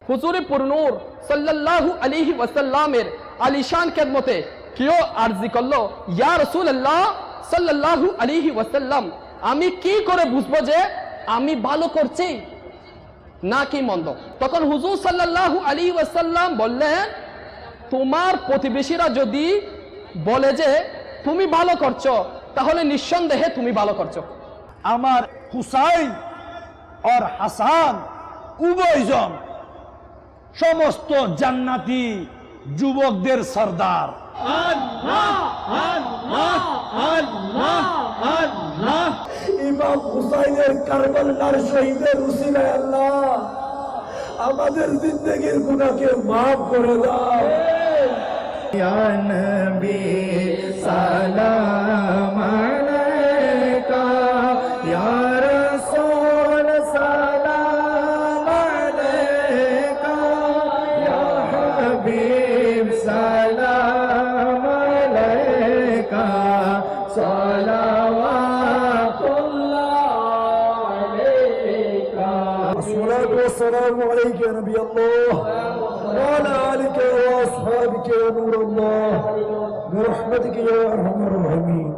হুজুরে পুরনূর সাল্লাল্লাহু আলাইহি ওয়াসাল্লামের আলিশান খেদমতে কেউ আরজি করলো, ইয়া রাসূলুল্লাহ সাল্লাল্লাহু আলাইহি ওয়াসাল্লাম, আমি কি করে বুঝবো যে আমি ভালো করছি নাকি মন্দ? তখন হুজুর সাল্লাল্লাহু আলাইহি ওয়াসাল্লাম বললেন, তোমার প্রতিবেশীরা যদি বলে যে তুমি ভালো করছো, তাহলে নিঃসন্দেহে তুমি ভালো করছো। আমার হুসাইন আর হাসান উভয়জন সমস্ত জান্নাতি যুবকদের সর্দার। ইমাম হুসাইনের কারবালার শহীদের উসিলায় আল্লাহ আমাদের জিন্দেগির গুনাহকে মাফ করে দাও। ইয়া নবী সালাম আলাইকা, ইয়া রাসূল সালাম আলাইকা, ইয়া হাবিব সালাম আলাইকা, সালাওয়াতুল্লাহ আলাইকা। আসসালাতু ওয়াসসালামু আলাইকা ইয়া নবী আল্লাহ ওয়া আলা আলিকা ওয়া আসহাবিকা ইয়া নূর আল্লাহ বিরহমাতিকা ইয়া আরহামার রাহিমিন।